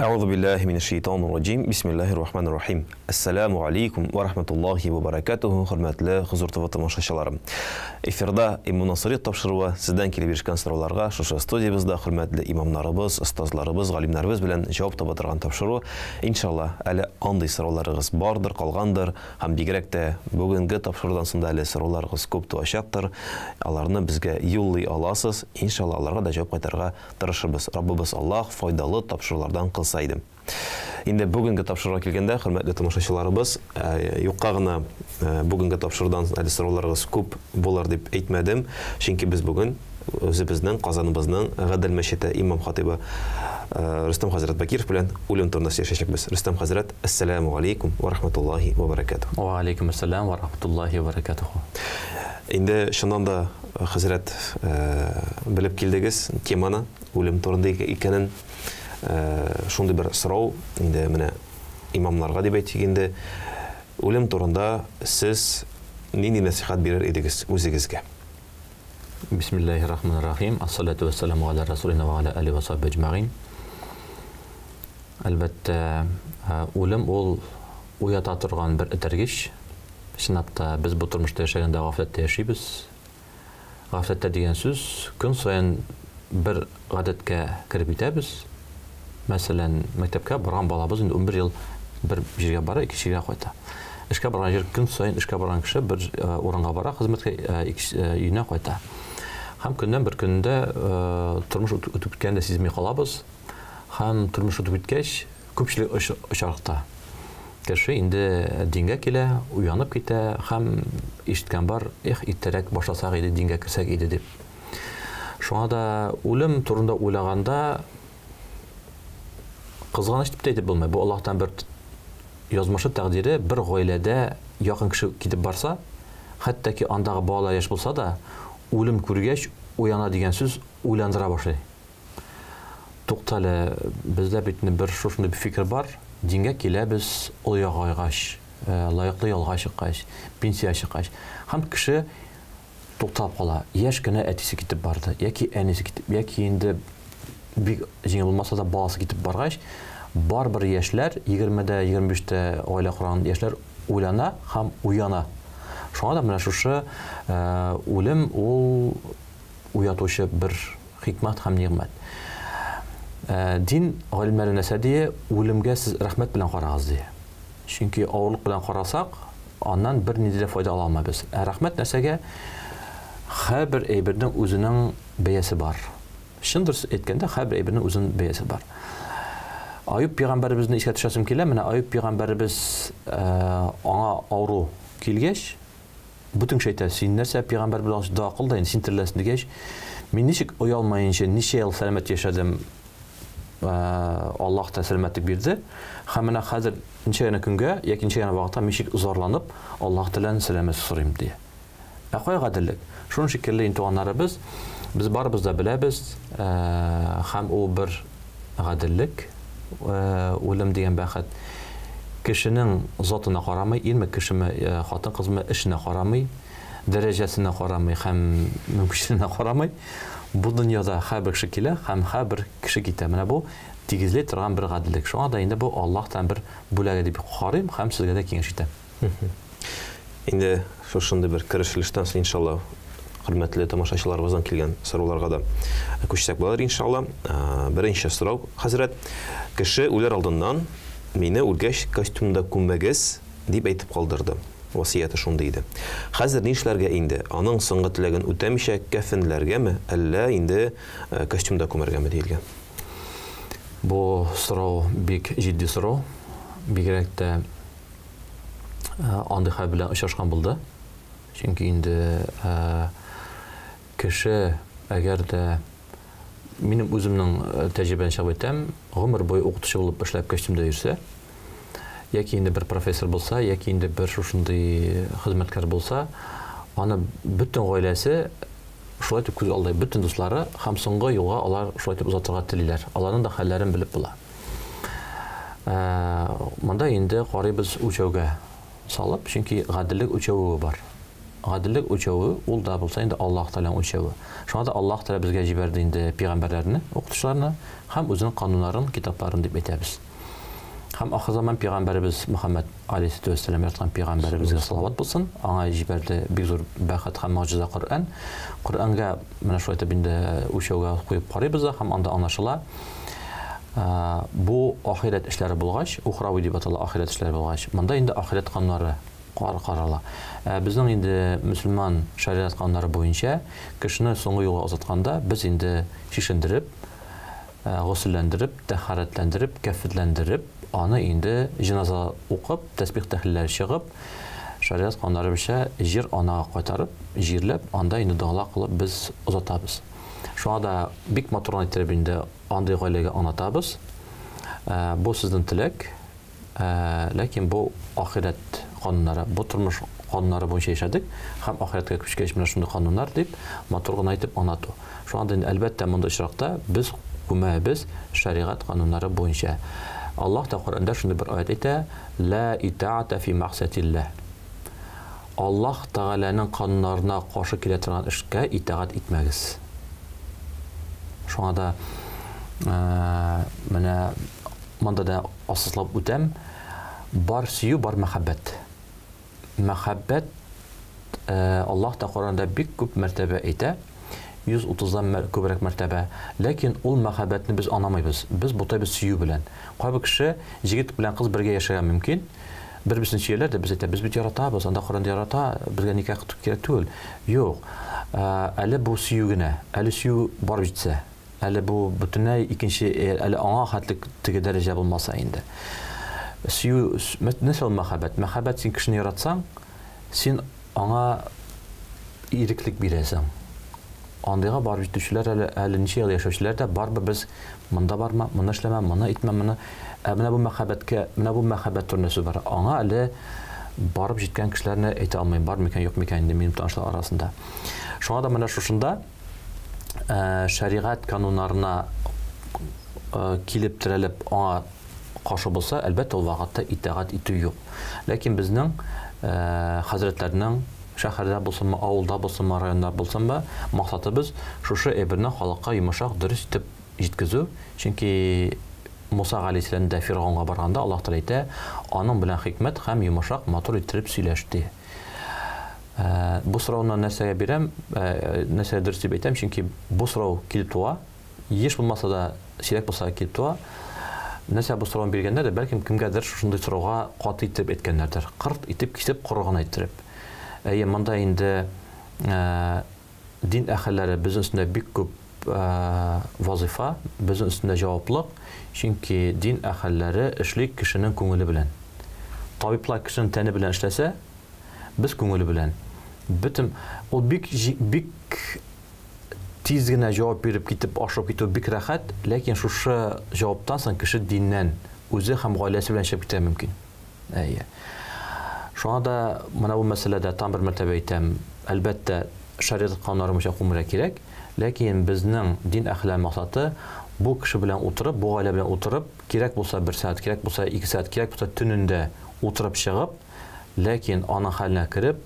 أعوذ بالله من الشيطان الرجيم بسم الله الرحمن الرحيم السلام عليكم ورحمة الله وبركاته хөрмәтле хозур ТВ тамашачылары. Эфирда иммунасырет тапшыруы сездән килеп ишкән сорауларга шушы студиябызда хөрмәтле имамнарыбыз, остазларыбыз, галимнәрбез белән җавап таба торган тапшыру. Иншалла, әле андый сорауларыгыз бардыр, калгандыр, һәм бигрәк тә бүгенге тапшырудан соң да әле сорауларыгыз күп туачактыр. Аларны безгә юллый аласыз. Иншалла, аларга да җавап кайтарырга тырышырбыз. Раббыбыз Аллаһ файдалы тапшырулардан кылсайды. Инде бүгенге тапшыруга килгәндә, хөрмәтле тамашачыларыбыз, юкка гына бүгенге тапшырудан әле сорауларыгыз күп булыр дип әйтмәдем, чөнки без бүген үзебезнең Казаныбызның Гадел мәчете имам хатибы Рөстәм хәзрәт Бакиров белән үлем турында сөйләшәчәкбез. Рөстәм хәзрәт, ассаламу алейкум ва рахматуллаһи ва баракатуһ. Ва алейкум ассалам ва рахматуллаһи ва баракатуһ. Инде шуннан да хәзрәт белеп килдегез теманы, үлем турында икәнен шундый бер сорау инде менә имамнарга дип әйтгәндә, үлем турында сез нинди насихат бирер идегез үзегезгә? Бисмиллаһир-рахманир-рахим. Ассалату вассаламу аля расулина ва аля али ва сахби аҗмаин. Әлбәттә, үлем ул уята торган бер этәргеч. Чынлапта без бу тормышта яшәгәндә гафләттә яшибез. Гафләттә дигән сүз көн саен бер гадәткә киреп итәбез. Мәсәлән, мәктәпкә барган балабыз инде 11 ел бер җиргә бара, ике җиргә кайта. Эшкә барган җир көн саен эшкә барган кеше бер урынга бара, хезмәткә өенә кайта. Һәм көннән бер көндә тормыш үтеп киткәндә сизми калабыз. Һәм тормыш үтеп киткәч, күпчелек очракта кеше инде дингә килә, уянып китә һәм ишеткән бар, иртәрәк башласак иде, дингә керсәк иде дип. Шуңа да үлем турында уйлаганда кызганыч дип әйтеп булмый. Бу Аллаһтан бер язмышы тәкъдире, бер гаиләдә якын кеше китеп барса, хәтта ки андагы бала яшь булса да, үлем күргәч уяна дигән сүз уйландыра башлый. Туктале, бездә бит бер шушындай бер фикер бар. Дингә киләбез, ул ягайгач, лаеклы ялга чыккач, пенсия чыккач, һәм кеше туктап кала. Яшь кенә әтисе китеп барды, яки әнисе китеп, яки инде бик җиңел булмаса да баласы китеп баргач, барбер яшьләр 20-дә, 25-тә гаилә корган яшьләр уйлана һәм уяна. Шуңа да менә шушы үлем ул уятучы бер хикмәт һәм нигъмәт. Дин галимнәре нәрсәдие, үлемгә сез рәхмәт белән карагыз ди. Чөнки авырлык белән карасак, аннан бер нидә дә файда ала алмабыз. Рәхмәт нәрсәгә? Һәрбер әйбернең үзенең бәясе бар. Шундыр әйткәндә, һәрбер әйбернең үзенең бәясе бар. Аюб пәйгамбәребезне искә төшәсем килә. Менә Аюб пәйгамбәребез аңа авыру килгәч, бүтән шәйтан син нәрсә пәйгамбәр белән дуа кылды, син тирләсен дигәч, мин ничек уялмаенча, ничә ел сәламәт яшәдем, Аллаһ та сәламәтлек бирде. Һәм менә хәзер ничә генә көнгә, яки ничә генә вакытта мишек зарланып, Аллаһ телән сәламәт сорыйм ди. Кай гаделлек. Шуның шикелле интуаннарыбыз, без барыбыз да беләбез, һәм ул бер гаделлек, үлем дигән бәхет кешенең затына карамый, илме кешеме, хатын кызмы эшенә карамый, дәрәҗәсенә карамый һәм мөмкинлегенә карамый. Бу дөньяда һәрбер кеше килә һәм һәрбер кеше китә. Менә бу тигезле торган бер гаделлек. Шуңа да инде бу Аллаһтан бер бүләге дип карыйм һәм сезгә дә киңәш итәм. Инде шушындай бер керешелештән соң иншалла хөрмәтле тамашачыларыбыздан килгән сорауларга да күчсәк булыр иншалла. Беренче сорау, хәзрәт, кеше үләр алдыннан мине үлгәч костюмда күмбәгез дип әйтеп калдырды. Васияте шундый иде. Хәзер ни эшләргә инде? Аның соңгы теләген үтәмичә кәфенләргәме, әллә инде костюмда күмәргәме диелгән? Бу сорау бик җитди сорау. Бигрәк тә андый хәл белән очрашкан булды. Чөнки инде кеше әгәр дә минем үземнең тәҗрибәм шәбәйтәм, гомер буе укытучы булып эшләп костюмда йөрсә, яки инде бер профессор булса, яки инде бер шушындый хезмәткәр булса, аны бөтен гаиләсе шулай дип күз алдай, бөтен дуслары һәм соңгы юлга алар шулай дип узатырга телиләр. Аларның да хәлләрен белеп була. Монда инде карыйбыз үлчәүгә салып, чөнки гаделлек үлчәүе бар. гаделлек үлчәве ул да булса инде Аллаһ Тәгаләнең үлчәве. Шуңа да Аллаһ Тәгалә безгә җибәрде инде пәйгамбәрләрне, укытучыларны һәм үзенең кануннарын, китапларын дип әйтәбез. Һәм ахыр заман пәйгамбәребез Мөхәммәд алейһиссәләм яраткан пәйгамбәребезгә салават булсын. Аңа җибәрде бик зур бәхет һәм мөҗиза Коръән. Коръәнгә менә шулай итеп инде үлчәүгә куеп карыйбыз һәм анда аңлашыла. Бу ахирет эшләре булгач, ухравый дип атала ахирет эшләре булгач, монда инде ахирет кануннары карала. Безнең инде мөселман шариат кануннары буенча кешене соңгы юлга озатканда без инде шишендереп, гусылләндереп, тәһарәтләндереп, кәфетләндереп, аны инде җиназа укып, тәсбих тәһлилләр чыгып, шариат кануннары буенча җир анага кайтарып, җирләп, анда инде дуалар кылып без озатабыз. Шуңа да бик матур әйтеп инде андый гаиләгә аңлатабыз. Бу сезнең теләк, ләкин бу ахирет кануннары, бу тормыш кануннары буенча яшәдек һәм ахиреткә күчкәч менә шундый кануннар дип матур гына әйтеп аңлату. Шуңа да әлбәттә монда очракта без күмәбез шариат кануннары буенча. Аллаһ та Коръәндә шундый бер аят әйтә: "Ла итаата фи мақсатиллаһ". Аллаһ Тәгаләнең кануннарына каршы килә торган эшкә итаат итмәгез. Шуңа да менә монда да асыслап үтәм, бар сөю, бар мәхәббәт. Мәхәббәт Аллаһ та Коръәндә бик күп мәртәбә әйтә, 130-дан күбрәк мәртәбә, ләкин ул мәхәббәтне без анламыйбыз. Без бутайбыз сөю белән. Кайбер кеше җегет белән кыз бергә яшәгән мөмкин. Бер-берсен сөяләр дә без әйтә, без бит яратабыз, анда Коръәндә ярата, безгә никах кирәк түгел. Юк. Әле бу сөю генә, әле сөю бар җитсә, әле бу бөтенләй икенче, әле аңа хәтлек теге дәрәҗә булмаса инде. Сөю, нәрсә ул мәхәббәт? Мәхәббәт син кешене яратсаң, син аңа иреклек бирәсең. Андыйга барып җитүчеләр әле ничә ел яшәүчеләр дә барбы без монда барма, моны эшләмә, моны итмә, моны. Менә бу мәхәббәткә, менә бу мәхәббәт турында бар. Аңа әле барып җиткән кешеләрне әйтә алмыйм, бар микән, юк микән инде минем танышлар арасында. Шуңа да менә шушында шариат кануннарына килеп терәлеп аңа каршы булса, әлбәттә ул вакытта итаат итү юк. Ләкин безнең хәзрәтләрнең шәһәрдә булсынмы, авылда булсынмы, районда булсынмы, максатыбыз шушы әйберне халыкка йомшак дөрес итеп җиткезү. Чөнки Муса галәйһиссәлам да Фиргавнга барганда Аллаһ Тәгалә әйтә, аның белән хикмәт һәм йомшак матур итеп сөйләште. Бу сорауны нәрсәгә бирәм, нәрсә дөрес дип әйтәм, чөнки бу сорау килеп туа, еш булмаса да, сирәк булса килеп туа. Нәрсә бу сорауны биргәндә дә бәлким кемгәдер шундый сорауга каты итеп әйткәннәрдер. Кырт итеп кисеп корыгын әйттереп. Монда инде дин әһелләре безнең өстендә бик күп вазифа, безнең өстендә җаваплык, чөнки дин әһелләре эшли кешенең күңеле белән. Табиблар кешенең тәне белән эшләсә, без күңеле белән. Бөтен ул бик тиз генә җавап биреп китеп ашып китү бик рәхәт, ләкин шушы җаваптан соң кеше диннән үзе һәм гаиләсе белән чыгып китә мөмкин. Шуңа да менә бу мәсьәләдә там бер мәртәбә әйтәм, әлбәттә шариат кануннары буенча кумырга кирәк, ләкин безнең дин әһле максаты бу кеше белән утырып, бу гаилә белән утырып, кирәк булса 1 сәгать, кирәк булса 2 сәгать, кирәк булса төнендә утырып чыгып, ләкин аның хәленә кереп,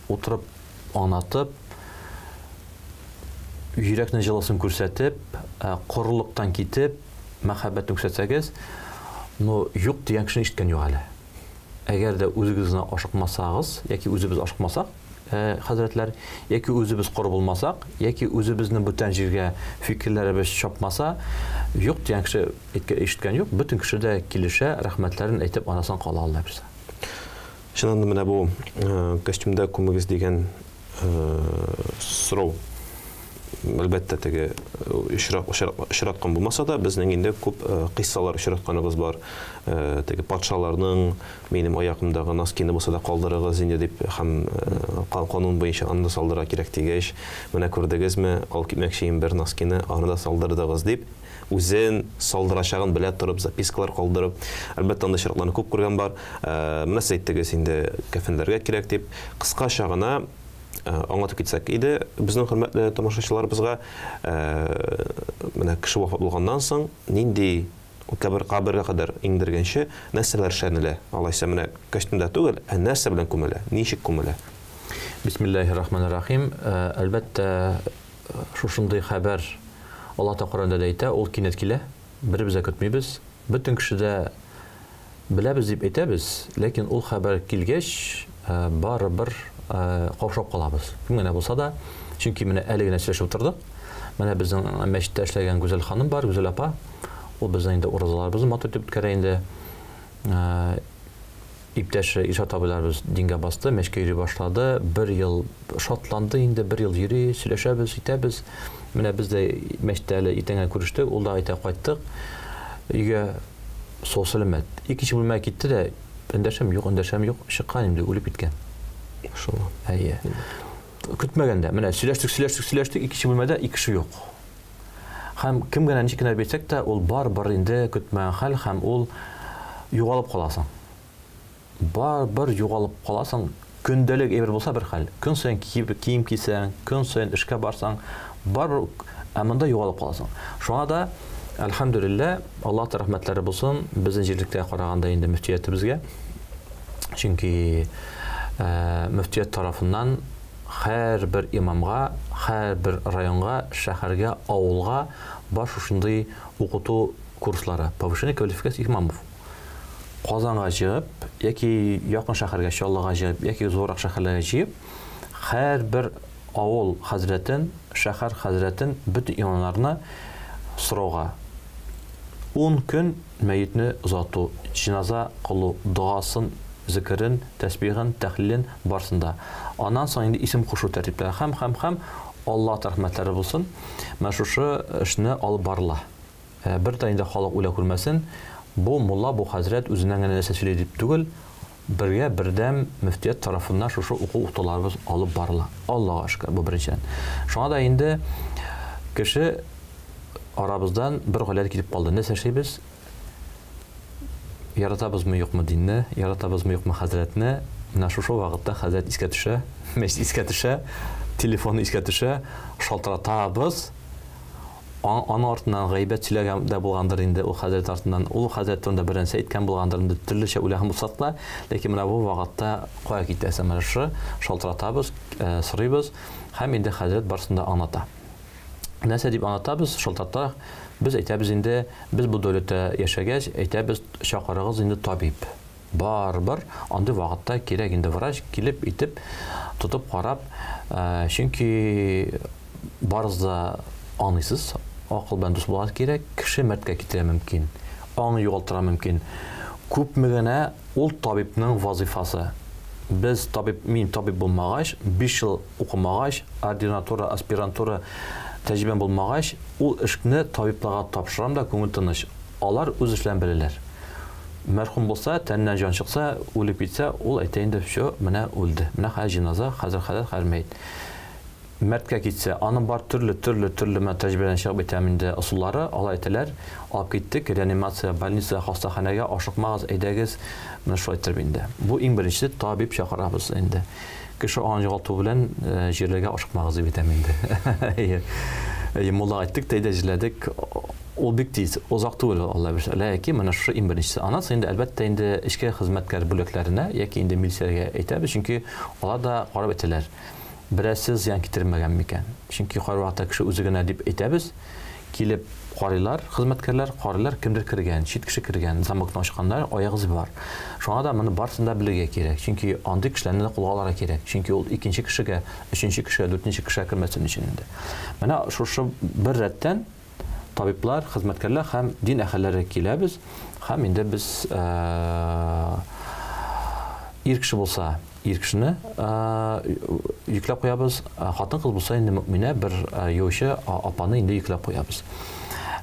утырып аңлатып, йөрәкнең җылысын күрсәтеп, корылыктан китеп, мәхәббәт күрсәтсәгез, юк дигән кешене ишеткән юк әле. Әгәр дә үзегезне ашыкмасагыз, яки үзебез ашыкмасак, хәзрәтләр, яки үзебез коры булмасак, яки үзебезнең бүтән җиргә фикерләребез чапмаса, юк дигән кеше ишеткән юк, бөтен кеше дә килешә, рәхмәтләрен әйтеп анасын кала алалар. Шуннан менә бу костюмда күмегез дигән сорау әлбәттә теге очраткан булмаса да, безнең инде күп кыйссалар очратканыбыз бар. Теге патшаларның минем аягымдагы носкины булса да калдырыгыз инде дип һәм канун буенча анда салдыра кирәк дигәч, менә күрдегезме, алып китмәкче бер носкины анда салдырдыгыз дип, үзен салдырачагын белә торып запискалар калдырып, әлбәттә анда очракларны күп күргән бар. Менә әйттегез инде кәфенләргә кирәк дип, кыскача гына аңлатып китсәк иде, безнең хөрмәтле тамашачыларыбызга менә кеше вафат булганнан соң нинди кабергә кадәр иңдергәнче нәрсәләр шәнелә, алайса менә костюмда түгел, нәрсә белән күмелә, ничек күмелә? Бисмиллахир-рахманир-рахим. Әлбәттә, шушындай хәбәр Алла Тәгалә да әйтә, ул кинәт килә, беребез дә көтмибез. Бөтен кешедә беләбез дип әйтәбез, ләкин ул хәбәр килгәч, барыбер каушап калабыз. Кем генә булса да, чөнки менә әле генә сөйләшеп утырдык. Менә безнең мәчеттә эшләгән Гүзәл ханым бар, Гүзәл апа. Ул безнең инде уразаларыбызны матур итеп үткәрә инде. Иптәш Ишат абыйларыбыз дингә басты, мәчкә йөри башлады. 1 ел шатланды инде, 1 ел йөри, сөйләшәбез, итәбез. Менә без дә мәчеттә әле итәнгә күрештек, ул да айта кайттык. Өйгә сол сәламәт. Икенче бүлмәгә китте дә, эндәшәм юк, чыккан инде, үлеп киткән. Машалла. Әйе. Көтмәгәндә, менә сөйләштек, икенче бүлмәдә 2 кеше юк. Һәм кем генә ничек кенә бәйтсәк тә, ул бар инде көтмәгән хәл, һәм ул югалып каласың. Бар югалып каласың. Көндәлек әйбер булса бер хәл. Көн саен кием кисәң, көн саен эшкә барсаң, бар әмендә югалып каласың. Шуңа да әлхәмдүлилләh, Аллаһ рәхмәтләре булсын, безнең җирлектә караганда инде мөфтиятыбызга. Чөнки мөфтият тарафыннан һәр имамга, һәр районга, шәһәргә, авылга бар шушындый укыту курслары, повышение квалификации имамов. Казанга җыеп, яки якын шәһәргә, Чаллыга җыеп, яки зурак шәһәрләргә җыеп, һәр авыл хәзрәтен, шәһәр хәзрәтен, бөтен имамнарны сорауга 10 көн мәетне озату, җиназа кылу, дуасын, зикрен, тәсбихен, тәхлилен барсында. Аннан соң инде исем кушу тәртипләре һәм Аллаһ рәхмәтләре булсын. Менә шушы эшне алып барыла. Бер дә инде халык уйла күрмәсен. Бу мулла, бу хәзрәт үзеннән генә нәрсә сөйли дип түгел, бердәм мөфтият тарафыннан шушы укытуларыбыз алып барыла. Аллаһка шөкер, бу беренчедән. Шуңа да инде кеше арабыздан бер гаилә китеп калды. Нәрсә эшлибез? Яратабызмы юкмы динне, яратабызмы юкмы хәзрәтне? Менә шушы вакытта хәзрәт искә төшә, мәчет искә төшә, телефон искә төшә, шалтыратабыз. Аның артыннан гайбәт сөйләгән дә булгандыр инде, ул хәзрәт артыннан, ул хәзрәт турында беренче әйткән булгандыр инде, төрлечә уйлаган булсак та, ләкин менә бу вакытта кая китәсе, менә шу шалтыратабыз, сорыйбыз, һәм инде хәзрәт барсында аңлата. Нәрсә дип аңлатабыз, шалтырата, без әйтәбез инде, без бу дәүләттә яшәгәч, әйтәбез, чакырыгыз инде табиб. Бар, андый вакытта кирәк инде врач килеп итеп, тотып карап, чөнки барызда аңлыйсыз, акыл белән дус булат кирәк, кеше мәрткә китерә мөмкин, аңы югалтыра мөмкин. Күпме генә ул табибның вазифасы. Без мин табиб булмагач, 5 ел укымагач, ординатура, аспирантура тәҗрибәм булмагач, ул эшне табибларга тапшырам да күңел тыныч. Алар үз эшләрен беләләр. Мәрхүм булса, тәннән җан чыкса, үлеп китсә, ул әйтә инде, "Всё, менә үлде. Менә хәзер җиназа, хәзер мәйет." Мәрткә китсә, аның бар төрле тәҗрибәдән чыгып әйтәм инде ысуллары, алар әйтәләр, алып киттек, реанимация, больница, хастаханәгә, ашыкмагыз, әйдәгез, менә шулай әйтер инде. Бу иң беренче табиб чакырабыз инде. Кеше аңын югалту белән җирләргә ашыкмагыз дип әйтәм инде. Мулла әйттек, тәйдә җирләдек, ул бик тиз, узак түгел Алла бирсә. Ләкин менә шушы иң беренчесе. Аннан соң инде әлбәттә инде эшкә хезмәткәр бүлекләренә, яки инде милициягә әйтәбез, чөнки алар да карап әйтәләр. Берәсе зыян китермәгән микән? Чөнки һәрвакытта кеше үзе генә дип әйтәбез, килеп карыйлар, хезмәткәрләр карыйлар, кемдер кергән, чит кеше кергән, замкны ачканнар, аяк изе бар. Шуңа да моны барсында белергә кирәк. Чөнки андый кешеләрне кулга алырга кирәк. Чөнки ул икенче кешегә, өченче кешегә, дүртенче кешегә кирмәсен өчен инде. Менә шушы бер рәттән табиблар, хезмәткәрләр һәм дин әһелләре киләбез, һәм инде без ир кеше булса, ир кешене йөкләп куябыз, хатын-кыз булса инде мөэминә бер юучы апаны инде йөкләп куябыз.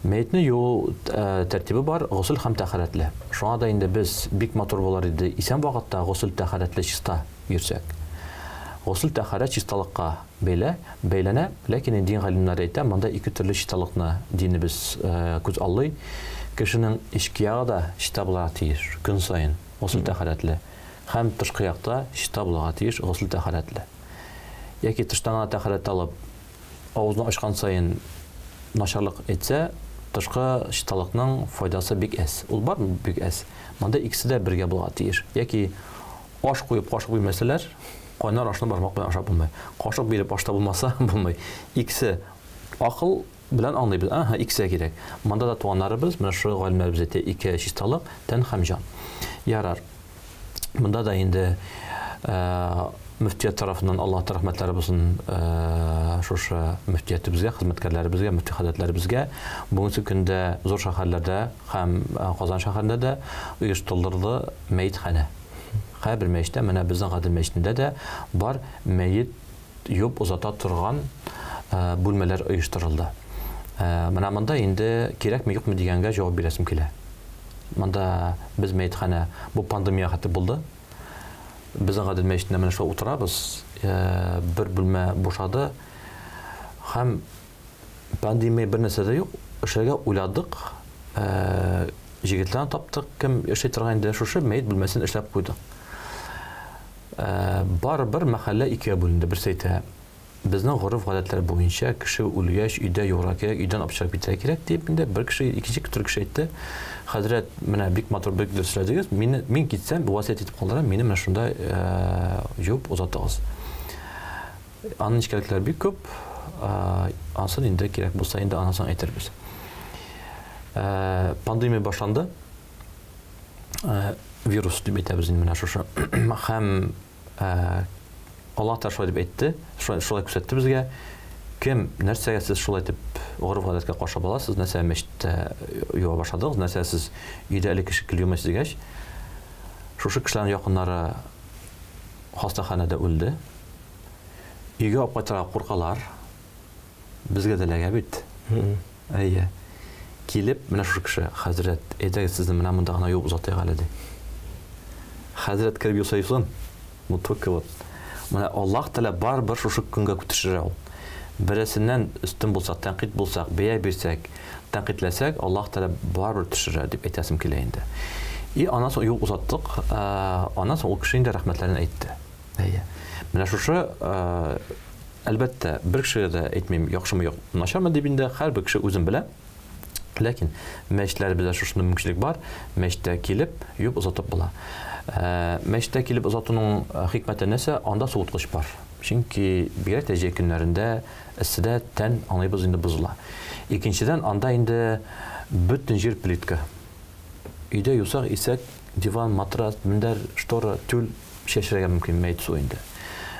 Мәетне юу тәртибе бар, гусул һәм тәһарәтле. Шуңа да инде без бик матур булар иде, исән вакытта гусул тәһарәтле чиста йөрсәк. Гусул тәһарәт чисталыкка бәйләнә, ләкин дин галимнәре әйтә, монда 2 төрле чисталыкны динебез күз аллый. Кешенең ички ягы да чиста булырга тиеш, көн сайын гусул тәһарәтле. Һәм тышкы якта чиста булырга тиеш, гусул тәһарәтле. Яки тыштан тәһарәт алып, авызны ачкан сайын начарлык әйтсә, тышкы чисталыкның файдасы бик әз. Ул бар бик әз. Монда икесе дә бергә булырга тиеш. Яки аш куеп кашык бүлмәсәләр, Кайнар ашны бармак белән ашап булмый. Кашык биреп ашта булмаса булмый. Икесе акыл белән аңлыйбыз. Икесе кирәк. Монда да туганнарыбыз, менә шу галимнәребез әйтә, ике чисталык, тән һәм җан. Ярар. Монда да инде мөфтият тарафыннан Аллаһ рәхмәтләре булсын, шушы мөфтиятыбызга, хезмәткәрләребезгә, мөфти хәзрәтләребезгә бүгенге көндә зур шәһәрләрдә һәм Казан шәһәрендә дә оештырылды мәйтханә. Һәр бер мәчеттә, менә безнең Гадел мәчетендә дә бар мәйет юып узата торган бүлмәләр оештырылды. Менә монда инде кирәкме юкмы дигәнгә җавап бирәсем килә. Монда без мәйтханә бу пандемия хәтле булды. Безнең Гадел мәчетендә менә шул утырабыз, бер бүлмә бушады һәм пандемия бер нәрсә дә юк, эшләргә уйладык, җегетләрне таптык, кем эшли торган инде шушы мәйет бүлмәсен эшләп куйдык. Бар бер мәхәллә икегә бүленде, берсе әйтә, безнең гореф гадәтләр буенча кеше үлгәч өйдә юрак кирәк, өйдән апчак битәргә кирәк дип инде бер кеше, икенче кеше әйтте. Хәзрәт, менә бик матур бик дөресләдегез. Мин китсәм, бу васыять итеп калдырам, мине менә шунда җуып узатыгыз. Аның ничкәлекләр бик күп. Ансын инде кирәк булса инде анасын әйтербез. Пандемия башланды. Вирус дип әйтәбез инде менә шушы. Һәм Аллаһ та шулай дип әйтте, шулай күрсәтте безгә. Кем нәрсәгә сез шулай дип гореф гадәткә каршы буласыз, нәрсә мәчеттә юа башладыгыз, нәрсә сез өйдә әле кеше килүмәс дигәч, шушы кешеләрнең якыннары хастаханәдә үлде. Өйгә алып кайтырга куркалар. Безгә дә ләгә бит. Әйе. Килеп, менә шушы кеше, хәзрәт, әйдәгез сезне менә монда гына юып узатыйк әле ди. Хәзрәт киреп юсайсын. Мутвакка вот. Менә Аллаһ Тәгалә бар шушы көнгә күтешерә ул. Берсеннән үстен булсак, тәнкыйть булсак, бәя бирсәк, тәнкыйтьләсәк, Аллаһ Тәгалә барбер төшерә дип әйтәсем килә инде. Аннан соң юл узаттык, аннан соң ул кеше инде рәхмәтләрен әйтте. Әйе. Менә шушы әлбәттә бер кешегә дә әйтмим, яхшымы юк, начармы дип инде һәр бер кеше үзен белә. Ләкин мәчетләребездә шушындай мөмкинлек бар, мәчеттә килеп, юып узатып була. Мәчеттә килеп узатуның хикмәте нәрсә? Анда суыткыч бар. Чөнки бигрәк тә җәй көннәрендә эсседә тән аңлыйбыз инде бозыла. Икенчедән, анда инде бөтен җир плитка. Өйдә юсак, исәк, диван, матрас, мендәр, штора, тюль чәчәргә мөмкин мәйет суы инде.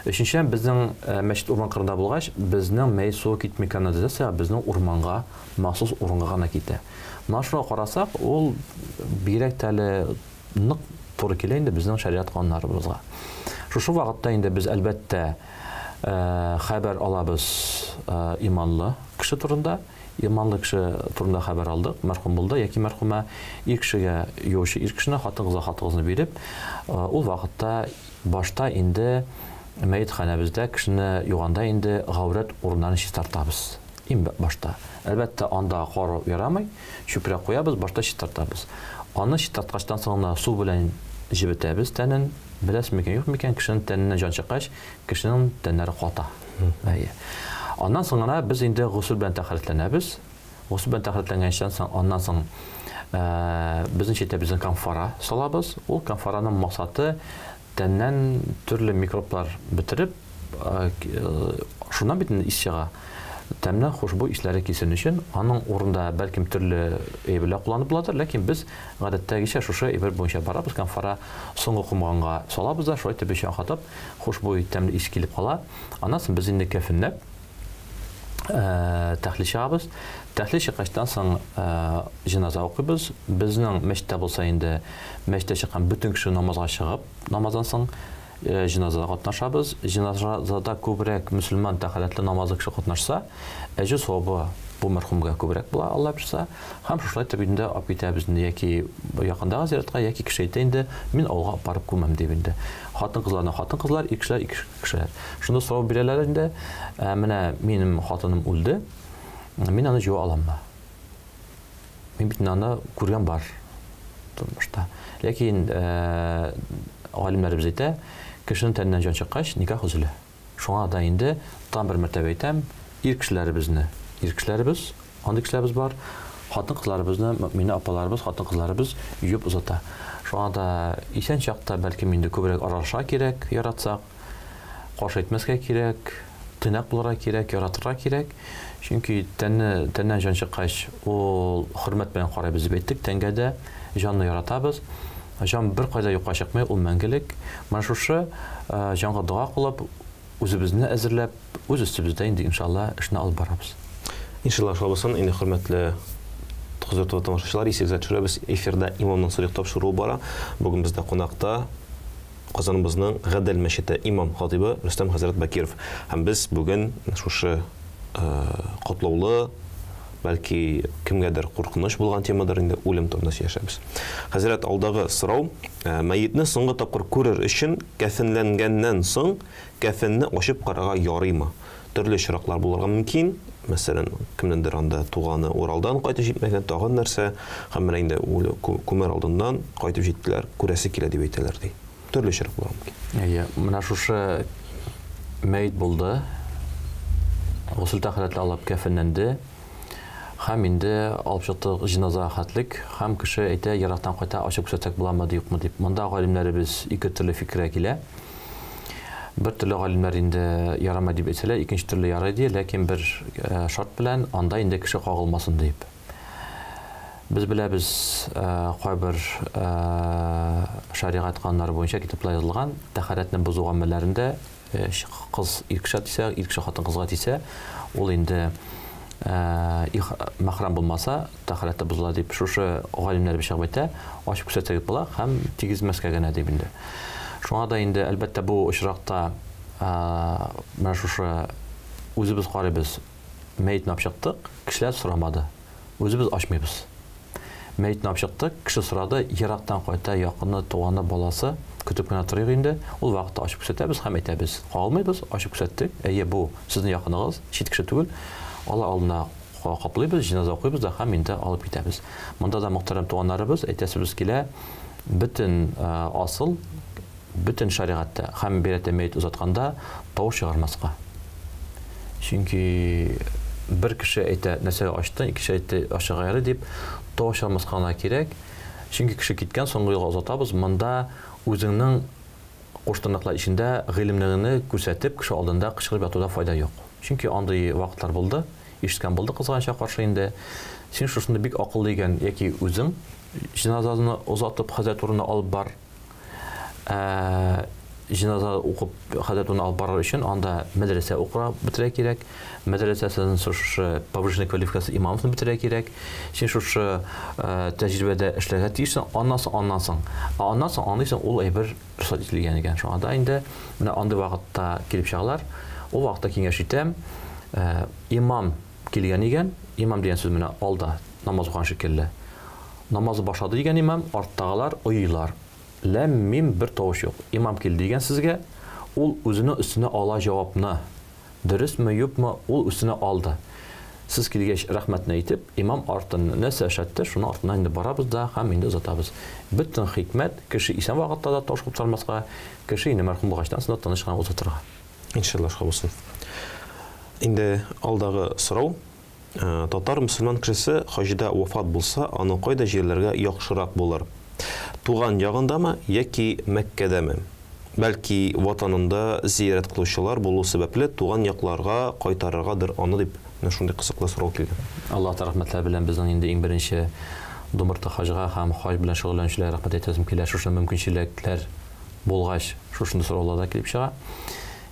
Өченчедән, безнең мәчет урман кырында булгач, безнең мәйет суы китми канализация безнең урманга, махсус урынга гына китә. Менә шуңа карасак, ул бигрәк тә нык туры килә инде безнең шариат кануннарыбызга. Шушы вакытта инде без әлбәттә хәбәр алабыз иманлы кеше турында. Иманлы кеше турында хәбәр алдык, мәрхүм булды, яки мәрхүмә ир кешегә юучы ир кешене, хатын-кызга хатын-кызны биреп, ул вакытта башта инде мәйтханәбездә кешене юганда инде гаврат урыннарын чистартабыз. Башта. Әлбәттә анда кары ярамый, чүпрәк куябыз, башта чистартабыз. Аны чистарткачтан соң су белән җибетәбез тәнен. Беләсезме микән, юк микән, кешенең тәненә җан чыккач, кешенең тәннәре ката. Әйе. Аннан соң гына без инде гусул белән тәһарәтләнәбез. Гусул белән тәһарәтләнгәнчән соң, аннан соң безнең читтә безнең камфора салабыз. Ул камфораның максаты тәннән төрле микроблар бетереп, шуннан бит ис чыга. Тәмле хушбуй исләре кисен өчен, аның урында бәлким төрле әйберләр кулланып буладыр, ләкин без гадәттәгечә шушы әйбер буенча барабыз, камфора соңгы кумганга салабыз да, шулай итеп чакатып, хушбуй тәмле ис килеп кала. Аннан соң без инде кәфенләп тәхлил чыгабыз. Тәхлил чыккачтан соң җиназа укыйбыз. Безнең мәчеттә булса инде мәчеттә чыккан бөтен кеше намазга чыгып, намаздан соң җиназада катнашабыз. Җиназада күбрәк мөселман тәхәлләтле намазы кеше катнашса, әҗр савабы бу мәрхүмгә күбрәк була, Алла бирсә. Һәм шулай итеп инде алып китәбез, яки якындагы зиратка, яки кеше әйтә инде, мин авылга барып күмәм дип инде. Хатын-кызларны хатын-кызлар, икешеләр кешеләр. Шунда сорау бирәләр инде, менә минем хатыным үлде, мин аны җуа аламмы? Мин бит аны күргән бар тормышта. Ләкин галимнәребез әйтә, кешенең тәненнән җан чыккач, никах үзелә. Шуңа да инде там бер мәртәбә әйтәм, ир кешеләребез, андый кешеләребез бар, хатын-кызларыбызны, мөэмин апаларыбыз, хатын-кызларыбыз юып узата. Шуңа да исән чакта бәлки инде күбрәк аралаша кирәк, яратсак. каршы әйтмәскә кирәк, тыйнак булырга кирәк, яратырга кирәк. Чөнки тәннән җан чыккач, ул хөрмәт белән карайбыз дип әйттек. Тәнгә дә җанны яратабыз. Җан бер кайда юкка чыкмый, ул мәңгелек. Менә шушы җанга дуа кылып, үзебезне әзерләп, үз өстебездә инде иншалла эшне алып барабыз. Иншалла шуласын, инде хөрмәтле хозурлы тамашачылар, исегезгә төшерәбез. Эфирда имамның сыйрак тапшыруы бара. Бүген бездә кунакта Казаныбызның Гадел мәчете имам хатибы Рөстәм хәзрәт Бакиров. Һәм без бүген шушы катлаулы, бәлки кемгәдер куркыныч булган темадыр инде үлем турында сөйләшәбез. Хәзрәт, алдагы сорау: мәетне соңгы тапкыр күрер өчен кәфенләнгәннән соң кәфенне ачып карарга ярыймы? Төрле чираклар булырга мөмкин. Мәсәлән, кемнеңдер анда туганы Уралдан кайтып җитмәгән, тагын нәрсә, һәм менә инде күмер алдыннан кайтып җиттеләр, күрәсе килә дип әйтәләр ди. Төрле чирак булыр мөмкин. Менә шушы мәйет булды. Гусул тәхәрәтле алып кәфенләнде. Һәм инде алып чыктык җиназа хәтлек, һәм кеше әйтә, ярактан кайта ачып күрсәтсәк буламы юкмы дип. Монда галимнәребез ике төрле фикергә килә. Бер төрле галимнәр инде ярамай дип әйтсәләр, икенче төрле ярый ди, ләкин бер шарт белән анда инде кеше кагылмасын дип. Без беләбез, кайбер шаригать кануннары буенча китаплар язылган, тәхәрәтне бозу гамәлләрендә кыз иркешә тисә, иркеше хатын кызга тисә, ул инде мәхрәм булмаса, тәхәрәте бозыла дип шушы галимнәр бишәк әйтә, ачып күрсәтсәк була һәм тигезмәскә генә дип инде. Шуңа да инде әлбәттә бу очракта менә шушы үзебез карыйбыз, мәетне алып чыктык, кешеләр сорамады. Үзебез ачмыйбыз. Мәетне алып чыктык, кеше сорады, ярактан кайта, якыны, туганы, баласы көтүп кенә торыйк инде. Ул вакытта ачып күрсәтәбез һәм әйтәбез, калмыйбыз, ачып күрсәттек. Әйе, бу сезнең якыныгыз, чит кеше түгел. Алар алдына каплыйбыз, җиназа укыйбыз да һәм инде алып китәбез. Монда да мөхтәрәм туганнарыбыз әйтәсебез килә, бөтен асыл, бөтен шаригатта һәм бирәтә мәет узатканда тавыш чыгармаска. Чөнки бер кеше әйтә, нәрсәгә ачты, икенче әйтә, ачыга ярый дип тавыш чыгармаска гына кирәк. Чөнки кеше киткән, соңгы юлга узатабыз. Монда үзеңнең куштырнаклар ичендә гыйлемлегеңне күрсәтеп, кеше алдында кычкырып ятуда файда юк. Чөнки андый вакытлар булды, ишеткән булды кызганча каршы инде. Син шушында бик акыллы икән, яки үзең җиназаны узатып хәзрәт урынына алып бар. Җиназа укып хәзрәт урынына алып барыр өчен анда мәдрәсә укырга бетерә кирәк. Мәдрәсәсенең шушы повышенный квалификация имамны бетерә кирәк. Син шушы тәҗрибәдә эшләргә тиешсең, аннан соң анлыйсың, ул әйбер рөхсәт ителгән икән. Шуңа да инде менә андый вакытта килеп чыгалар. Ул вакытта киңәш итәм, имам килгән икән, имам дигән сүз менә алда намаз укыган шикелле. Намазы башлады дигән имам, арттагылар уйлар. Ләм-мим бер тавыш юк. Имам килде дигән сезгә, ул үзенең өстенә ала җавапны. Дөресме, юкмы, ул өстенә алды. Сез килгәч рәхмәтне әйтеп, имам артын нәрсә эшләтте, шуны артыннан инде барабыз да һәм инде узатабыз. Бөтен хикмәт кеше исән вакытта да таш куптармаска, кеше инде мәрхүм булгачтан соң таныш кына узатырга. Иншалла булсын. Инде алдагы сорау: татар мөселман кешесе хаҗда вафат булса, аны кайда җирләргә яхшырак булыр? Туган ягындамы яки Мәккәдәме? Бәлки ватанында зиярат кылучылар булу сәбәпле туган якларга кайтарыргадыр аны дип, шундый кысыклы сорау килгән. Аллаһ рәхмәтләр белән безнең инде иң беренче думырта хаҗга һәм хаҗ белән шөгыльләнүчеләргә рәхмәт әйтәсем килә. Шушы мөмкинчелекләр булгач, шушында сорауларда килеп чыга.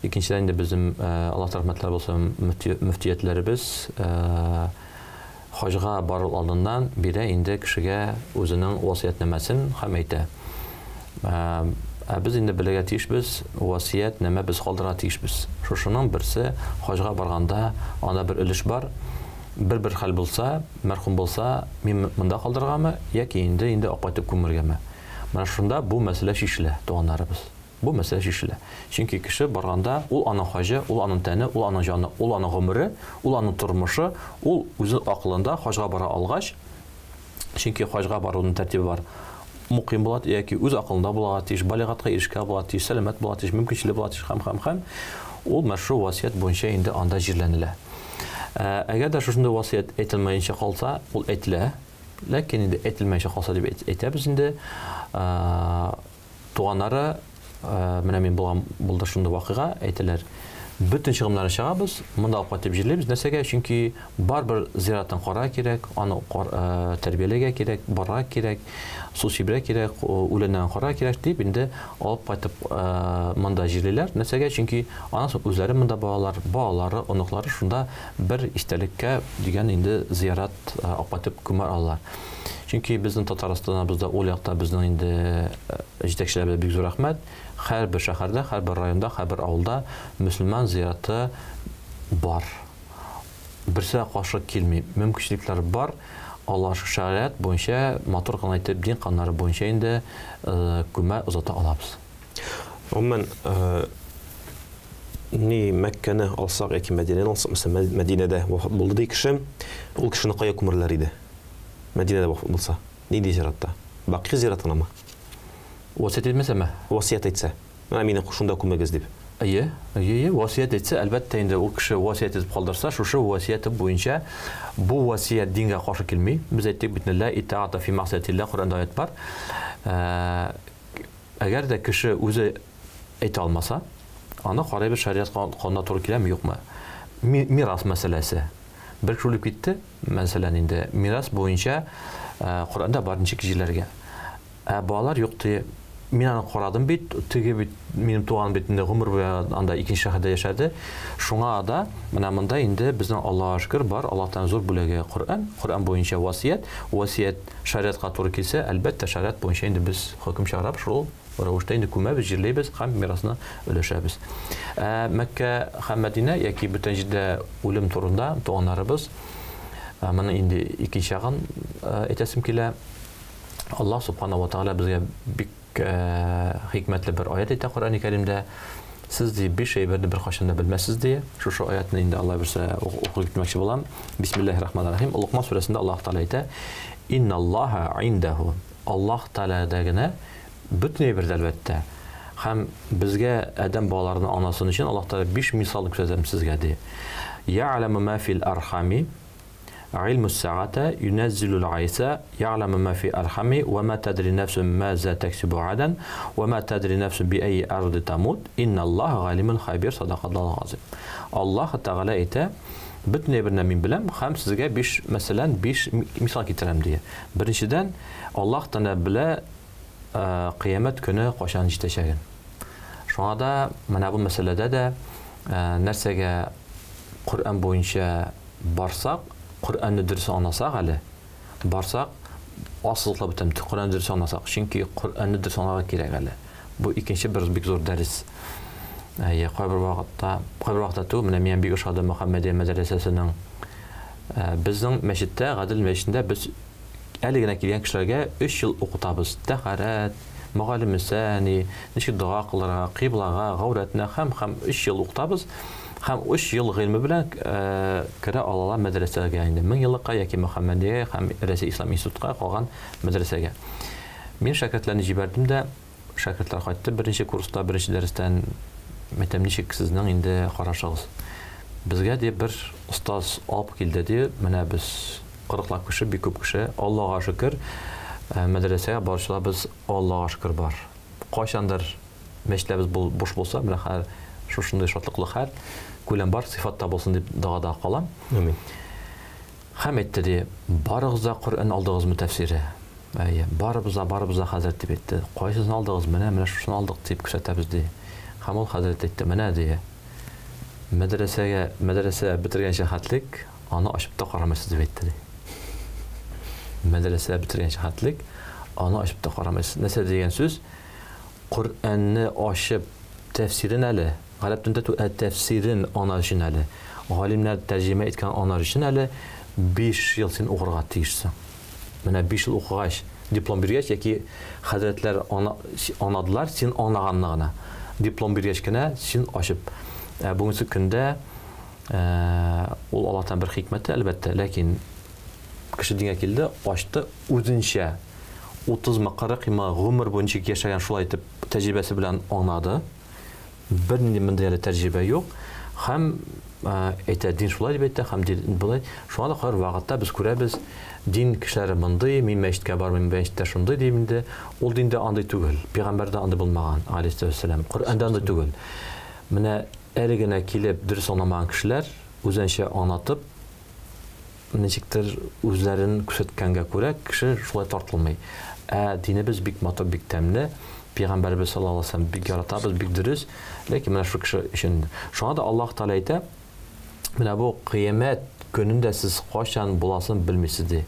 Икенчедән инде безнең Аллаһ рәхмәтләр булсын, мөфтиятләребез хаҗга бару алдыннан бирә инде кешегә үзенең васыятнамасын һәм әйтә. Без инде белергә тиешбез, васыят нәмә без калдырырга тиешбез. Шушының берсе хаҗга барганда анда бер өлеш бар. Бер хәл булса, мәрхүм булса, мин монда калдырыргамы яки инде акайтып күмергәме? Менә шунда бу мәсьәлә шишелә, туганнарыбыз. Бу мәсьәлә шишелә. Чөнки кеше барганда, ул аның хаҗы, ул аның тәне, ул аның җаны, ул аның гомере, ул аның тормышы, ул үзе акылында хаҗга бара алгач, чөнки хаҗга баруның тәртибе бар. Муким булат яки үз акылында булырга тиеш, балигатка ирешкә булырга тиеш, сәламәт булырга тиеш, мөмкинчелек булырга тиеш, һәм ул мәшру васыят буенча инде анда җирләнелә. Әгәр дә шушындый васыят әйтелмәенчә калса, ул әйтелә, ләкин инде әйтелмәенчә калса дип әйтәбез инде. Туганнары менә мин булды шундый вакыйга, әйтәләр. Bütün чыгымнарны чыгабыз, монда алып кайтып җирләйбез. Нәрсәгә? Чөнки барбер зираттан кара кирәк, аны тәрбияләргә кирәк, барга кирәк, су сибәргә кирәк, үләннән кара кирәк дип инде алып кайтып монда җирләйләр. Нәрсәгә? Чөнки анысы үзләре монда балалары, оныклары шунда бер истәлеккә дигән инде зиярат алып кайтып күмәр алалар. Чөнки безнең Татарстаныбызда ул якта безнең инде җитәкчеләргә бик зур рәхмәт. Һәр бер шәһәрдә, һәр бер районда, һәр бер авылда мөселман зираты бар. Берсе каршы килми. Мөмкинлекләр бар. Аллаһ шәрәгать буенча, матур гына әйтеп, дин каннары буенча инде күмә узата алабыз. Гомумән, ни Мәккәне алсак яки Мәдинәне алсак, mesela Мәдинәдә булды ди кеше, ул кешене кая күмерләр иде? Мәдинәдә булса, ни ди зиратта? Бакый зиратынамы? Васият етмәсәме? Васият әйтсә. Менә мине шунда күмәгез дип. Әйе, васият әйтсә, әлбәттә инде ул кеше васият итеп калдырса, шушы васияты буенча бу васият дингә каршы килми. Без әйттек бит, ла итаата фи мa'сиятилlah, Коръәндә аят бар. Әгәр дә кеше үзе әйтә алмаса, аны карай бер шариат кануна туры киләме, юкмы? Мирас мәсьәләсе. Бер шулып китте, мәсәлән инде мирас буенча Коръәндә бар ничек җирләргә. Балалар юкты. Мин аны карадым бит, теге бит минем туган бит инде гомер буе анда икенче шәһәрдә яшәде. Шуңа да менә монда инде безнең Аллаһка шөкер бар, Аллаһтан зур бүләге Коръән буенча васият шариатка туры килсә, әлбәттә шариат буенча инде без хөкем чыгарып, шул рәвештә инде күмәбез, җирләйбез һәм мирасны өләшәбез. Мәккә һәм Мәдинә яки бүтән җирдә үлем турында туганнарыбыз, моны инде икенче ягын әйтәсем килә. Аллаһ субханаху ва тааля безгә бик хикмәтле бер аят әйтә Коръән Кәримдә. Сез ди бер шәйберне бер кашында белмәссез ди. Шушы аятны инде Аллаһ берсә укып китмәкче булам. Бисмиллаһир-рахманир-рахим. Луқман сүрәсендә Аллаһ Таала әйтә: "Инналлаһа индаху". Аллаһ Таалада гына бөтен бер әлбәттә. Һәм безгә адәм балаларының анасын өчен Аллаһ Таала 5 мисал күрсәтә сезгә ди. Я'ламу ма фил архами علم الساعة ينزل الغيث يعلم ما في الأرحام وما تدري نفس ماذا تكسب غدا وما تدري نفس بأي أرض تموت إن الله غالب خبير صدق الله العظيم. الله تعالى әйтә, бөтен берне мин беләм, һәм сезгә 5 мәсәлән 5 мисал китерәм ди. Беренчедән, Аллаһ Таала белә кыямәт көне кашан җитәчәген. Шуңа да менә бу мәсьәләдә дә нәрсәгә Коръән буенча барсак, Коръәнне дөрес аңласак әле, барсак, асыллап бетәм, Коръәнне дөрес аңласак, чөнки Коръәнне дөрес аңларга кирәк әле. Бу икенче бер бик зур дәрес. Кайбер вакытта ту, менә мин бик ошады Мөхәммәдия мәдрәсәсенең безнең мәчеттә, Гадел мәчетендә без әле генә килгән кешеләргә 3 ел укытабыз. Тәһарәт, мөгаллим сәни, ничек дуа кылырга, кыйблага, гауратына һәм 3 ел укытабыз. Һәм 3 ел гыйльме белән керә алалар мәдрәсәгә инде. 1000 еллыкка яки Мөхәммәдия һәм Рәсәй Ислам институтка калган мәдрәсәгә. Мин шәкертләрне җибәрдем дә, шәкертләр кайтты беренче курста, беренче дәрестән. Мәктәп ничек сезнең инде карашыгыз? Безгә дип бер устаз алып килде ди. Менә без 40лап кеше, бик күп кеше, Аллаһка шөкер, мәдрәсәгә баручылар без Аллаһка шөкер бар. Кайчандыр мәчетләрбез буш булса, менә хәзер шушындай шатлыклы хәл күләм бар, сыйфатта булсын дип дагада калам. Амин. Һәм әйтте ди, барыгызда Коръән алдыгызмы тәфсире? Әйе, барыбызда хәзрәт дип әйтте. Кайсысын алдыгыз? Менә шуны алдык дип күрсәтәбез ди. Һәм ул хәзрәт әйтте, менә ди. Мәдрәсә битергәнчә хәтлек, аны ачып та карамыйсыз дип әйтте ди. Мәдрәсә битергәнчә хәтлек, аны ачып та карамыйсыз. Нәрсә дигән сүз? Коръәнне ачып тәфсирен әле, галәп төндә тәфсирен ана өчен әле, галимнәр тәрҗемә иткән ана өчен әле 5 ел син укырга тиешсең. Менә 5 ел укыгач, диплом биргәч яки хәзрәтләр анадылар, син анаганлыгына. Диплом биргәч кенә син ачып. Бүгенге көндә ул Аллаһтан бер хикмәте әлбәттә, ләкин кеше дингә килде, ачты үзенчә 30-40 гомер буенча яшәгән шулай итеп тәҗрибәсе белән аңлады. Бернинди мондый әле тәҗрибә юк. Һәм әйтә дин шулай дип әйтә һәм дин булай. Шуңа да һәр вакытта без күрәбез дин кешеләре мондый, мин мәчеткә бармыйм, мәчеттә шундый дим инде. Ул диндә андый түгел. Пәйгамбәрдә андый булмаган, алейһиссәлам. Коръәндә андый түгел. Менә әле генә килеп дөрес аңламаган кешеләр үзенчә аңлатып, ничектер үзләрен күрсәткәнгә күрә кеше шулай тартылмый. Динебез бик матур, бик тәмле. Пәйгамбәрбез саллаллаху алейһи ва саллям бик яратабыз, бик дөрес. Ләкин менә шу кеше өчен. Шуңа да Аллаһ Тәгалә әйтә, менә бу кыямәт көнендә сез качан буласын белмисез ди.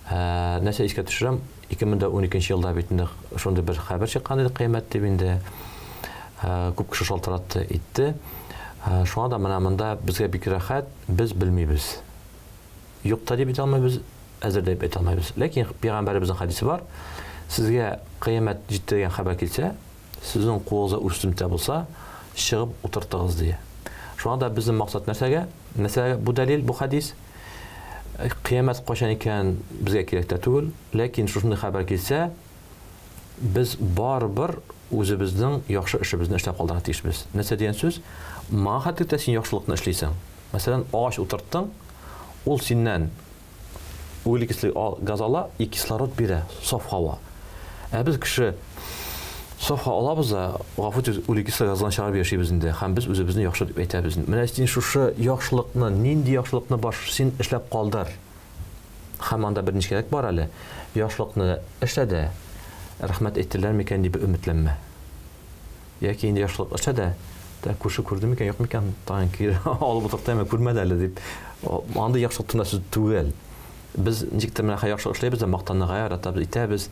Нәрсә искә төшерәм, 2012 елда бит инде шундый бер хәбәр чыккан иде кыямәт дип инде. Күп кеше шалтыратты, итте. Шуңа да менә монда безгә бик рәхәт, без белмибез. Юкта дип әйтә алмыйбыз, әзер дип әйтә алмыйбыз. Ләкин Пәйгамбәребезнең хадисе бар. Сезгә кыямәт җиттергән хәбәр килсә, сезнең кулыгызда үстемтә булса, чыгып утыртыгыз ди. Шуңа да безнең максат нәрсәгә? Мәсәлән, бу дәлил, бу хадис кыямәт качан икән безгә кирәк тә түгел, ләкин шундый хәбәр килсә, без барыбер үзебезнең яхшы эшебезне эшләп калдырырга тиешбез. Нәрсә дигән сүз? Маңа хәтта син яхшылыкны эшлисең. Мәсәлән, агач утырттың, ул синнән углекислый газ ала, и кислород бирә, саф һава. Без кеше саф һава алабыз, гафу итегез, углекислый газдан чыгарып яшибез инде. Һәм без үзебезне яхшы дип әйтәбез. Менә син шушы яхшылыкны, нинди яхшылыкны баш син эшләп калдыр. Һәм анда бер ничек бар әле. Яхшылыкны эшләдә. Рәхмәт әйттеләр микән дип өметләнмә. Яки инде яхшылык эшләдә. Күрше күрде микән, юк микән, тагын кире алып утыртаймы, күрмәде әле дип. Анда яхшылык турында түгел. Без ничектер менә яхшылык эшләйбез, мактанырга яратабыз, итәбез.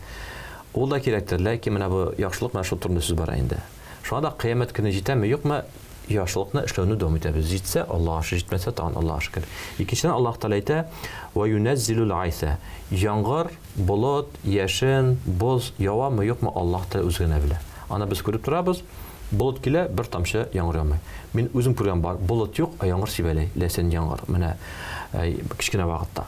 Ул да кирәктер, ләкин менә бу яхшылык менә шу турында сүз бар инде. Шуңа да кыямәт көне җитәме, юкмы, яхшылыкны эшләүне дәвам итәбез. Җитсә, Аллаһ шөкер, җитмәсә, тагын Аллаһ шөкер. Икенчедән Аллаһ Тәгалә әйтә: "Ва юнәззилул айса". Яңгыр, болот, яшен, боз явамы, юкмы, Аллаһ Тәгалә үзе генә белә. Аны без күреп торабыз. Болот килә, бер тамчы яңгыр яумый. Мин үзем күргән бар, болот юк, яңгыр сибәләй, ләсен яңгыр. Менә кичкенә вакытта.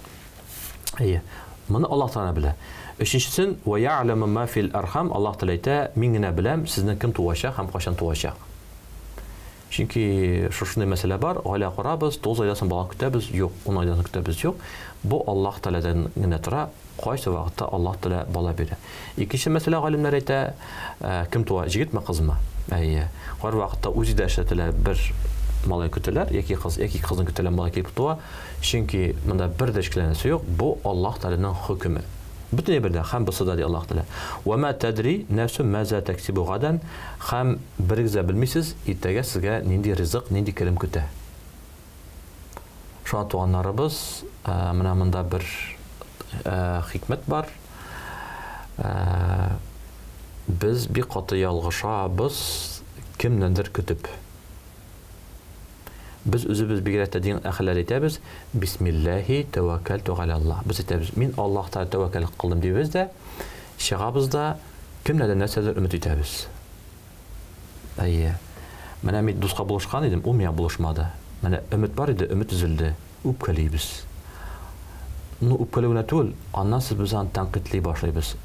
Моны Аллаһ Тәгалә белә. Өченчесен, "Ва я'ламу ма фил архам", Аллаһ Тәгалә әйтә, мин генә беләм, сезнең кем туачак һәм качан туачак. Чөнки шушындай мәсьәлә бар, гаилә корабыз, 9 айдан соң бала көтәбез, юк, 10 айдан соң көтәбез, юк. Бу Аллаһ Тәгаләдән генә тора, кайсы вакытта Аллаһ Тәгалә бала бирә. Икенче мәсьәлә галимнәр әйтә, кем туа, җигитме, кызмы? Һәр вакытта үзидә эшләтәләр, бер малай көтәләр, яки кызны көтәләр, малай килеп туа. Чөнки монда бер дә шикләнәсе юк, бу Аллаһ Тәгаләнең хөкеме. Бөтен бердә һәм бусыда ди Аллаһ Тәгалә. "Ва ма тадри нафсу маза тактибу гадан", һәм берегез белмисез, иртәгә сезгә нинди ризык, нинди кирем көтә. Шуңа туганнарыбыз, менә монда бер хикмәт бар. Без бик каты ялгышабыз кемнәндер көтеп. Biz özümüz bir yerde din ahirler etəbiz. Bismillahi tevakkaltu alallah. Biz etəbiz. Min Allah'tan tevakkal qıldım deyimiz də, şığabızda kimlərdən nəsədir ümid etəbiz. Mənə ümid dostqa buluşqan idim, o mənə buluşmadı. Mənə ümid var idi, ümid üzüldü. Üpkəliybiz. Üpkəliyinə tül, ondan siz bizən tənqidliyi başlayız.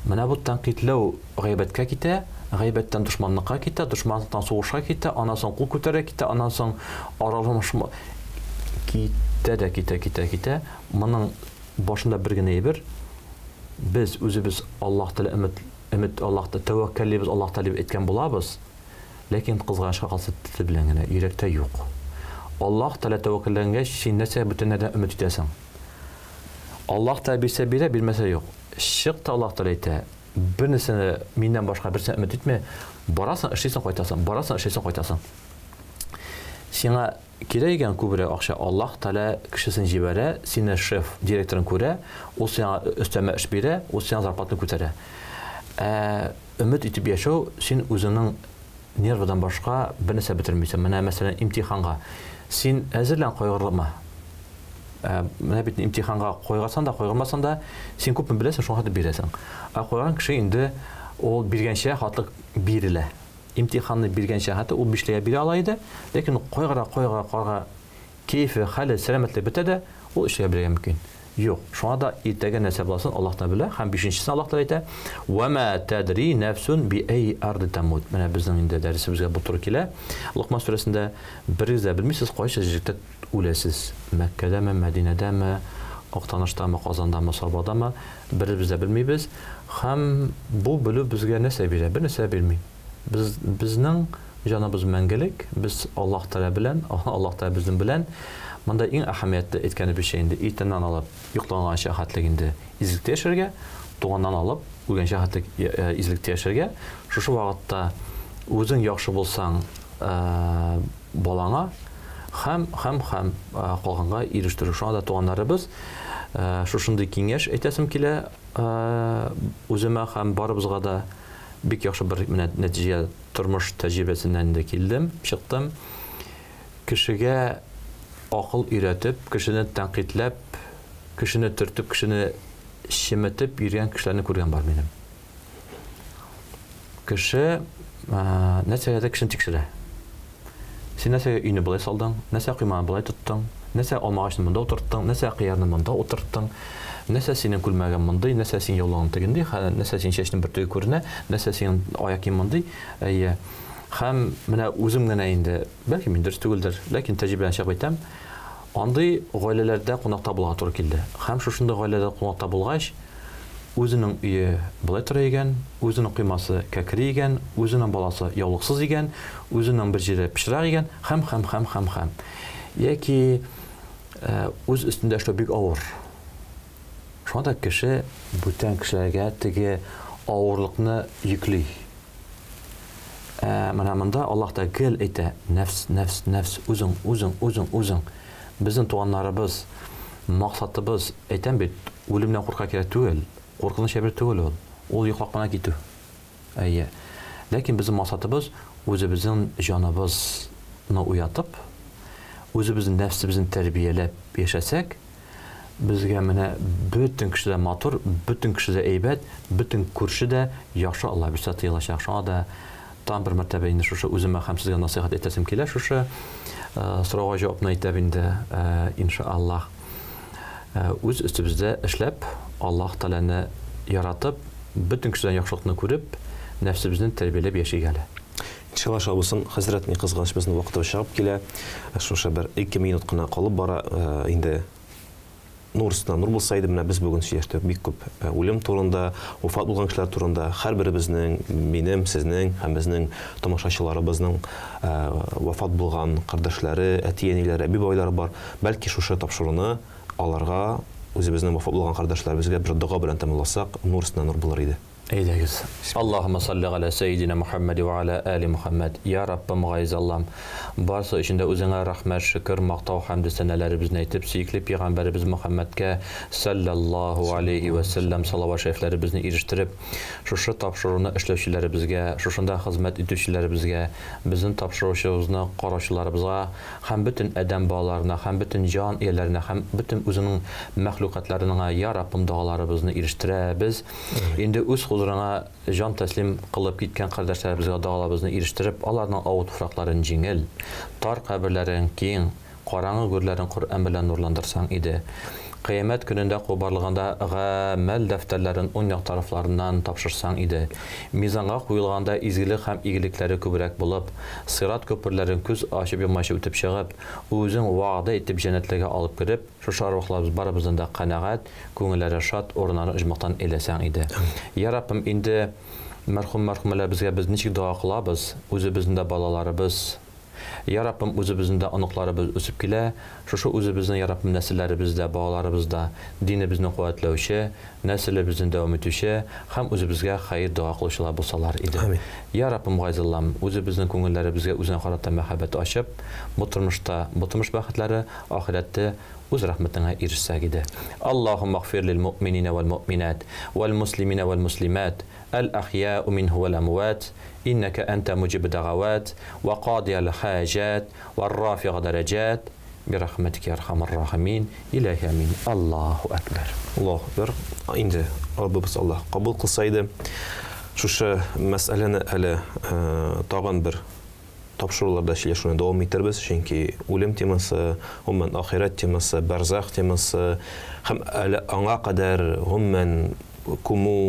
Mənə bu tənqidləu qeybətkə kitə, g'aybatdan dushmanlikqa ketdi, dushmanlikdan so'g'ishga ketdi, ondan so'ng qo'l ko'tarib ketdi, ondan so'ng aralashma ketdi. Buning boshida birgina bir biz o'zimiz Alloh taolo umid Allohga tavakkalimiz Alloh taolo aytgan bo'lamiz. Lekin qizg'anishga qalsa til bilangina yurakda yo'q. Alloh taolo tavakkallangach, sen narsa butunlardan umid etasan. Alloh taolo bilmasa yo'q. Shiqta Alloh taolo aytadi. Birisini mendan boshqa birisini umid etma. Borasan, ishlaysan, qaytasan. Senga kerak ekan ko'proq ақша Alloh taolo kishisini jibara, seni shef, direktorni ko'ra, u senga ustama ish bera, u senga zarpatni ko'tara. Umid etib yashov sen o'zining nervidan boshqa bir narsa bitirmaysan. Mana masalan imtihonga sen hazırlan qo'yg'irma. Mana bitni imtihonga qo'ygasan da, qo'yg'irmasan da sen ko'pni bilasan, shuni hadib berasan. Qo'ygan kishi endi o bergancha xatliq beriladi. İmtihonni bergancha hatto u bishlarga bera oladi, lekin qo'yg'ira keyfi hali salomatlik bitadi, u ishlay bergan mumkin. Юк, шуңа да иртәгә нәрсә буласын Аллаһ та белә, һәм 5-нчесен Аллаһ та әйтә: "Ва ма тадри нафсун би ай арди тамут". Менә безнең инде дәресебезгә бу туры килә. Лукман сүрәсендә берегез дә белмисез кайсы җирдә үләсез. Мәккәдәме, Мәдинәдәме, Актаныштамы, Казандамы, Сабадамы, беребез дә белмибез. Һәм бу белү безгә нәрсә бирә? Бер нәрсә бирми. Безнең җаныбыз мәңгелек, без Аллаһ Тәгалә белән, Аллаһ Тәгалә безнең белән. Монда иң әһәмиятле әйткәне бер шей инде, иртәннән алып йокланганча хәтлек инде излекте яшәргә, туганнан алып үлгәнчә хәтлек излекте яшәргә. Шушы вакытта үзең яхшы булсаң, балаңа һәм калганга ирештирү. Шуңа да туганнарыбыз шушындый киңәш әйтәсем килә, үземә һәм барыбызга да бик яхшы бер нәтиҗә тормыш тәҗрибәсеннән дә килдем, чыктым. Кешегә акыл өйрәтеп, кешене тәнкыйтьләп, кешене төртеп, кешене шиметеп йөргән кешеләрне күргән бар минем. Кеше нәрсәгә кешене тикшерә. Син нәрсәгә өйне булай салдың, нәрсә кыйманы булай тоттың, нәрсә алмагачны монда утырттың, нәрсә кыярны монда утырттың, нәрсә синең күлмәгән мондый, нәрсә син яулаган тегендий, нәрсә син чәчнең бер төге күренә, нәрсә син аяк кием мондый. Һәм менә үзем генә инде, бәлки мин дөрес түгелдер, ләкин тәҗрибәдән чыгып әйтәм, андый гаиләләрдә кунакта булырга туры килде. Һәм шушында гаиләдә кунакта булгач, үзенең өе булай тора икән, үзенең кыймасы кәкре икән, үзенең баласы яулыксыз икән, үзенең бер җире пешрак икән, һәм. Яки үз өстендә эшләү бик авыр. Шунда кеше бүтән кешеләргә теге авырлыкны йөкли. Менә монда Аллаһ та гел әйтә: "Нәфс, үзең. Безнең туганнарыбыз, максатыбыз, әйтәм бит, үлемнән курка кирәк түгел, куркыныч әбер түгел ул. Ул йоклап кына китү. Ләкин безнең максатыбыз үзебезнең җаныбызны уятып, үзебезнең нәфсебезне тәрбияләп яшәсәк, безгә менә бөтен кеше дә матур, бөтен кеше дә әйбәт, бөтен күрше дә яхшы Алла бирсә тыелачак. Шуңа да там бер мәртәбә инде шушы үземә һәм сезгә насихат итәсем килә, шушы сорауга җавапны әйтәм инде, иншааллаһ. Үз өстебездә эшләп, Аллаһ Тәгаләне яратып, бөтен кешедән яхшылыкны күреп, нәфсебезне тәрбияләп яшәгәле. Иншалла шабысын, хәзрәт, ни кызганыч безнең вакытыбыз чыгып килә. Шушы бер 2 минут кына калып бара, инде нурсына нур булса иде, менә без бүген сөйләштек бик күп үлем турында, вафат булган кешеләр турында, һәрберебезнең, минем, сезнең һәм безнең тамашачыларыбызның вафат булган кардәшләре, әти-әниләре, әби-байлары бар. Бәлки шушы тапшыруны аларга, үзебезнең вафат булган кардәшләребезгә бер дуга белән тәмамласак, нурсына нур булыр иде. Әйдәгез. Аллаһумма салли ала саййидина Мухаммад ва ала али Мухаммад. Я Раббым, гайз Аллам, барсы өчендә үзеңә рәхмәт, шөкр, мактау һәм дәстәнәләребезне әйтеп, сөйкле пәйгамбәребез Мухаммадка саллаллаһу алейхи ва саллям салават шәрифләребезне ирештиреп, шушы тапшыруны эшләүчеләребезгә, шушында хезмәт итүчеләребезгә, безнең тапшыручыбызны караучыларыбызга һәм бөтен адәм балаларына, һәм бөтен җан ияләренә, һәм бөтен үзенең мәхлукатларына, я Раббым, дагаларыбызны ирештерәбез. Инде үз хузурына жан тәслим кылып киткән кардәшләребезгә дагаларыбызны ирештереп, аларның авыр туфракларын җиңел, тар каберләрен киң, караңгы гүрләрен Коръән белән нурландырсаң иде. Кыямәт көнендә кубарлыгында гамәл дәфтәрләрен уң як тарафларыннан тапшырсаң иде. Мизанга куелганда изгелек һәм игелекләре күбрәк булып, сират көперләрен күз ачып йомачып үтеп чыгып, үзең вагъда итеп җәннәтләргә алып кирип, шушы арвахларыбыз барыбыздан да канәгать, күңелләре шат, урыннары оҗмактан эләсәң иде. Я Раббым, инде мәрхүмләребезгә без ничек дуа кылабыз, үзебезнең дә балаларыбыз, Я Раббым, үзебезнең дә оныкларыбыз үсеп килә, шушы үзебезнең, Я Раббым, нәселләребездә, балаларыбызда динебезне куәтләүче, нәселебезне дәвам итүче һәм үзебезгә хәйр дуа кылучылар булсалар иде. Я Раббым, гайз Аллам, үзебезнең күңелләребезгә үзеңә карата мәхәббәт ачып, бу тормышта, бу тормыш бәхетләре ахиратта үз рәхмәтеңә ирешсәк иде. Аллаһумма гфир лил муъминина вал муъминат вал муслимина вал муслимат الأحياء منه والأموات إنك أنت مجيب الدعوات وقاضي الحاجات والرافع درجات برحمتك يا أرحم الراحمين إلهي آمين. الله أكبر. الله أكبر. إنده ربنا الله قبول قصيدة شوش مسألة على طاغن بر тапшыруларда сөйләшүне дәвам иттербез, чөнки үлем темасы, гомумән ахират темасы, барзах темасы һәм әле аңа кадәр гомумән күмү,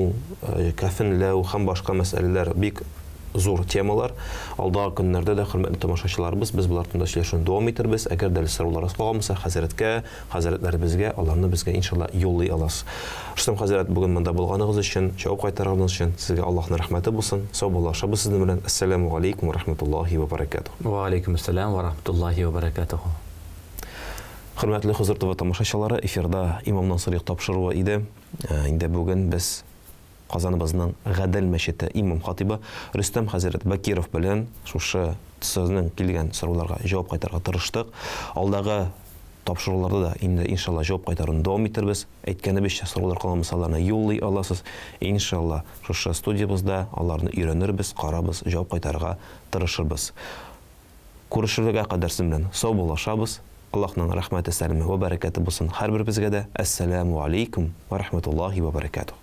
кафенләү һәм башка мәсьәләләр бик зур темалар. Алдагы көннәрдә дә хөрмәтле тамашачыларыбыз, без булар турында сөйләшүне дәвам иттербез. Әгәр дә сорауларыгыз калмаса, хәзрәткә, хәзрәтләребезгә, аларны безгә иншалла юллый аласыз. Рөстәм хәзрәт, бүген монда булганыгыз өчен, җавап кайтарганыгыз өчен сезгә Аллаһның рәхмәте булсын. Сау булашабыз сезнең белән. Ассаламу алейкум ва рахматуллаһи ва баракатуһ. Ва алейкум ассалам ва рахматуллаһи ва баракатуһ. Хөрмәтле Хозур ТВ тамашачылары, эфирда Имам Насыйри тапшыруы иде. Инде бүген без Казаныбызның Гадел мәчете имам-хатибы Рөстәм хәзрәт Бакиров белән шушы сезнең килгән сорауларга җавап кайтарырга тырыштык. Алдагы тапшыруларда да инде иншалла җавап кайтаруны дәвам иттербез. Әйткәнебезчә, сораулар калмаса аларны юллый аласыз. Иншалла шушы студиябызда аларны өйрәнербез, карабыз, җавап кайтарырга тырышырбыз. Күрешергә кадәр сезнең белән сау булашабыз. Аллаһның рәхмәте, сәламе ва бәрәкәте булсын һәрберебезгә дә. Ассаламу алейкум ва рахматуллаһи ва баракатуһ.